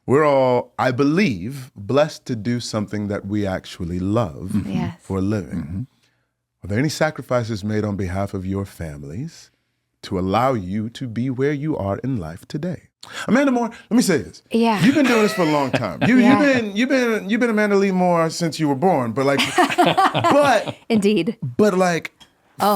we're all, I believe, blessed to do something that we actually love Yes. for a living. Are there any sacrifices made on behalf of your families to allow you to be where you are in life today? Amanda Moore, let me say this. Yeah. You've been doing this for a long time. You've been Amanda Lee Moore since you were born, but Indeed.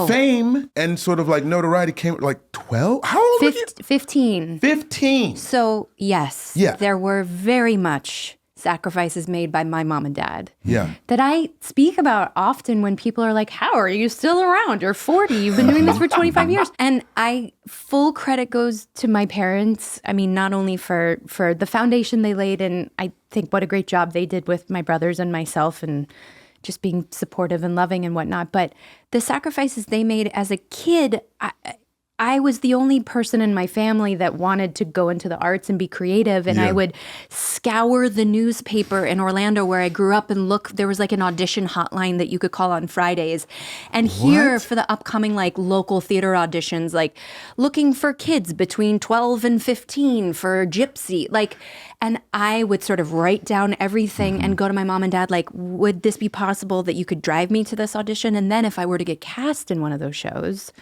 Fame and sort of like notoriety came at like 12? How old were you? 15. 15. So, yes, there were very much sacrifices made by my mom and dad. Yeah. That I speak about often when people are like, how are you still around? You're 40. You've been doing this for 25 years. And full credit goes to my parents. I mean, not only for the foundation they laid, and I think what a great job they did with my brothers and myself and just being supportive and loving and whatnot. But the sacrifices they made as a kid, I was the only person in my family that wanted to go into the arts and be creative. And I would scour the newspaper in Orlando where I grew up and look, there was like an audition hotline that you could call on Fridays. And here for the upcoming like local theater auditions, like looking for kids between 12 and 15 for Gypsy. And I would sort of write down everything and go to my mom and dad, like, would this be possible that you could drive me to this audition? And then if I were to get cast in one of those shows,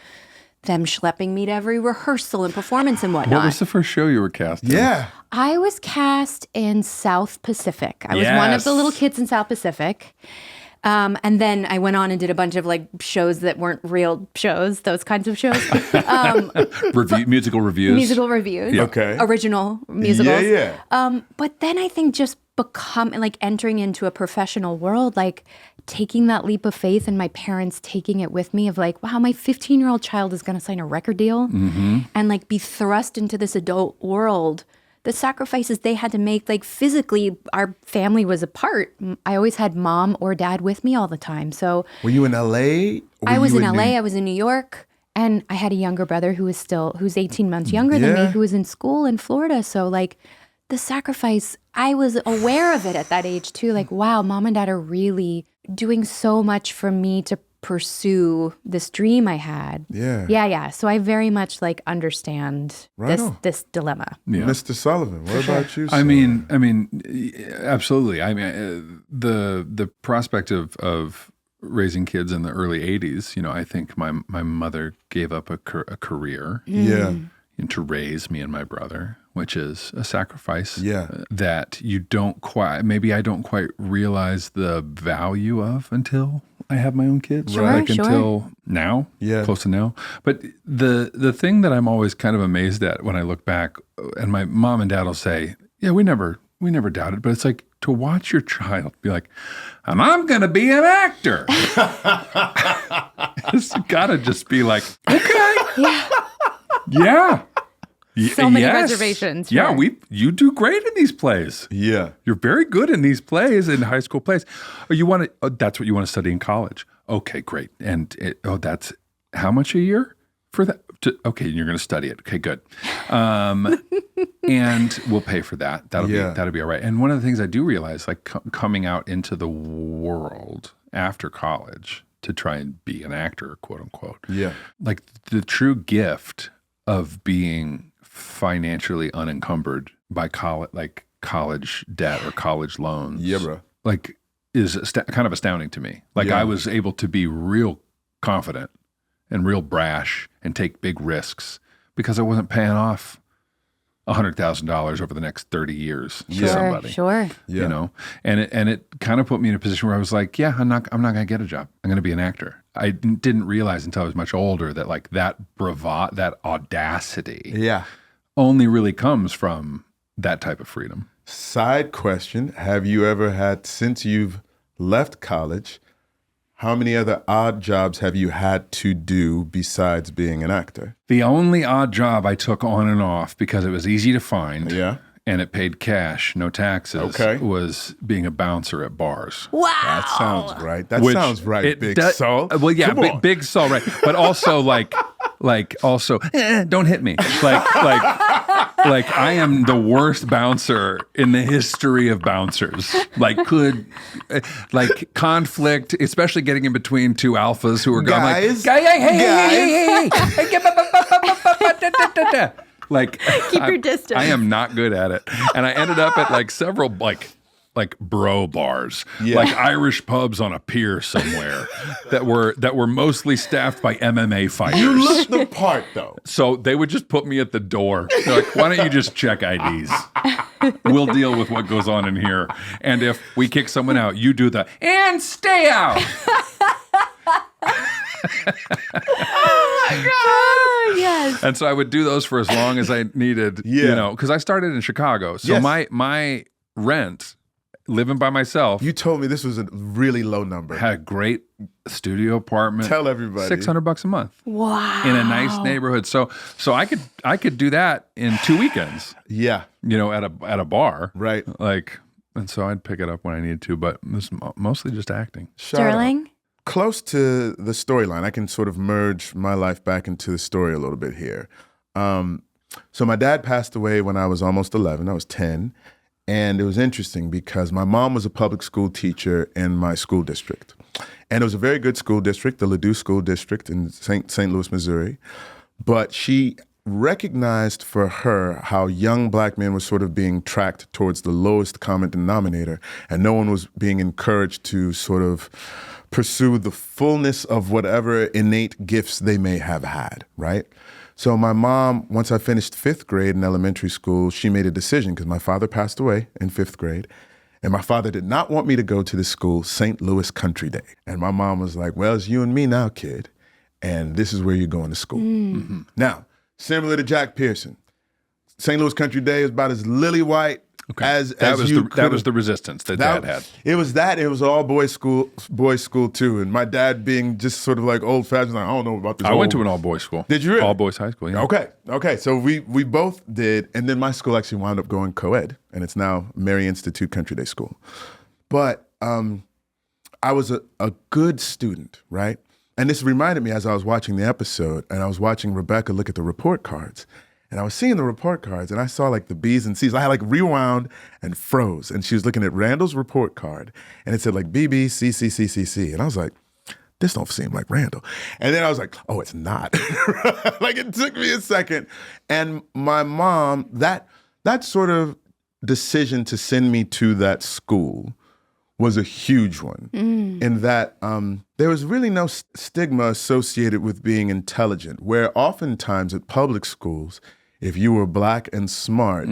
them schlepping me to every rehearsal and performance and whatnot. What was the first show you were cast in? Yeah. I was cast in South Pacific. I was one of the little kids in South Pacific. And then I went on and did a bunch of like shows that weren't real shows, those kinds of shows. Musical reviews. Musical reviews. Yeah. Okay. Original musicals. Yeah. But then I think just entering into a professional world, like taking that leap of faith and my parents taking it with me of like, wow, my 15-year-old child is going to sign a record deal and like be thrust into this adult world. The sacrifices they had to make, like physically, our family was apart. I always had mom or dad with me all the time. So were you in LA? I was in LA. I was in New York. And I had a younger brother who's 18 months younger than me, who was in school in Florida. So like the sacrifice, I was aware of it at that age too. Like, wow, mom and dad are really doing so much for me to pursue this dream I had. Yeah. So I very much like understand this dilemma. Yeah. Mr. Sullivan, what about you? I mean, absolutely. I mean, the prospect of raising kids in the early 80s, I think my mother gave up a career to raise me and my brother, which is a sacrifice that I don't quite realize the value of until I have my own kids. Until now, close to now. But the thing that I'm always kind of amazed at when I look back, and my mom and dad will say, yeah, we never doubted, but it's like to watch your child be like, I'm going to be an actor. It's got to just be like, okay. Yeah. So many reservations. Yeah, you do great in these plays. Yeah. You're very good in these plays, in high school plays. That's what you want to study in college. Okay, great. And that's how much a year for that? Okay, you're going to study it. Okay, good. And we'll pay for that. That'll be all right. And one of the things I do realize, like coming out into the world after college to try and be an actor, quote unquote. Yeah. Like the true gift of being financially unencumbered by college debt or college loans. Yeah, bro. Like is kind of astounding to me. Like I was able to be real confident and real brash and take big risks because I wasn't paying off $100,000 over the next 30 years to somebody. Sure. Yeah. And it kind of put me in a position where I was like, I'm not going to get a job. I'm going to be an actor. I didn't realize until I was much older that like that bravado, that audacity only really comes from that type of freedom. Side question, have you ever had, since you've left college, how many other odd jobs have you had to do besides being an actor? The only odd job I took on and off because it was easy to find and it paid cash, no taxes, was being a bouncer at bars. Wow. That sounds right. Sounds right, Big Sol. Well, yeah, big Sol, right. But also don't hit me. Like I am the worst bouncer in the history of bouncers. Like conflict, especially getting in between two alphas who are going guys, hey. Like, Keep your distance. I am not good at it. And I ended up at like several like bro bars, like Irish pubs on a pier somewhere that were mostly staffed by MMA fighters. You look the part, though. So they would just put me at the door. They're like, why don't you just check IDs? We'll deal with what goes on in here. And if we kick someone out, you do the, and stay out. Oh, yes. And so I would do those for as long as I needed, you know, because I started in Chicago. So my rent, living by myself. You told me this was a really low number. Had a great studio apartment. Tell everybody. $600 a month. Wow. In a nice neighborhood. So I could do that in 2 weekends. Yeah. You know, at a bar. Right. Like, and so I'd pick it up when I needed to, but it was mostly just acting. Sterling? Close to the storyline, I can sort of merge my life back into the story a little bit here. So my dad passed away when I was almost 11. I was 10. And it was interesting because my mom was a public school teacher in my school district. And it was a very good school district, the Ladue School District in St. Louis, Missouri. But she recognized for her how young black men were sort of being tracked towards the lowest common denominator, and no one was being encouraged to sort of pursue the fullness of whatever innate gifts they may have had, right? So my mom, once I finished 5th grade in elementary school, she made a decision because my father passed away in 5th grade. And my father did not want me to go to the school, St. Louis Country Day. And my mom was like, well, it's you and me now, kid. And this is where you're going to school. Mm-hmm. Now, similar to Jack Pearson, St. Louis Country Day is about as lily white as that you was the resistance that Dad had. It was that. It was all boys school too. And my dad being just sort of like old fashioned, like, I don't know about this. I went to an all boys school. Did you really? All boys high school, yeah. Okay. So we both did. And then my school actually wound up going co-ed. And it's now Mary Institute Country Day School. But I was a good student, right? And this reminded me as I was watching the episode and I was watching Rebecca look at the report cards. And I was seeing the report cards and I saw like the B's and C's. I had like rewound and froze. And she was looking at Randall's report card and it said like BB, CC, CCC. And I was like, this don't seem like Randall. And then I was like, oh, it's not. Like it took me a second. And my mom, that sort of decision to send me to that school was a huge one in that there was really no stigma associated with being intelligent, where oftentimes at public schools, if you were black and smart,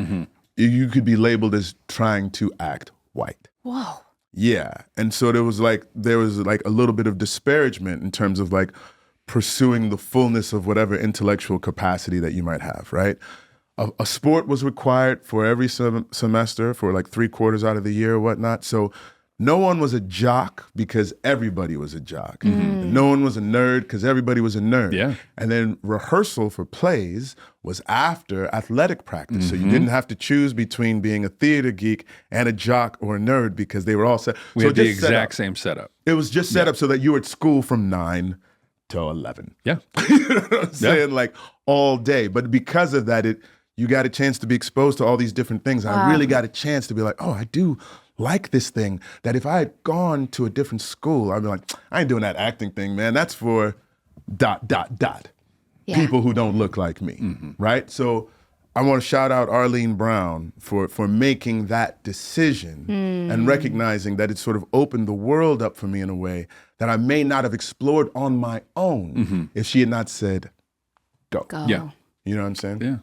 you could be labeled as trying to act white. Whoa. Yeah. And so there was like a little bit of disparagement in terms of like pursuing the fullness of whatever intellectual capacity that you might have, right? A sport was required for every semester for like 3/4 out of the year or whatnot. So no one was a jock because everybody was a jock. And no one was a nerd because everybody was a nerd. Yeah. And then rehearsal for plays was after athletic practice. So you didn't have to choose between being a theater geek and a jock or a nerd because they were all set. We had the exact same setup. It was just set up so that you were at school from 9 till 11. Yeah. You know what I'm saying? Like all day. But because of that, you got a chance to be exposed to all these different things. I really got a chance to be like, oh, I do like this thing that if I had gone to a different school, I'd be like, I ain't doing that acting thing, man. That's for ... Yeah. people who don't look like me, right? So I want to shout out Arlene Brown for making that decision and recognizing that it sort of opened the world up for me in a way that I may not have explored on my own if she had not said, go. Go. Yeah. You know what I'm saying? Yeah.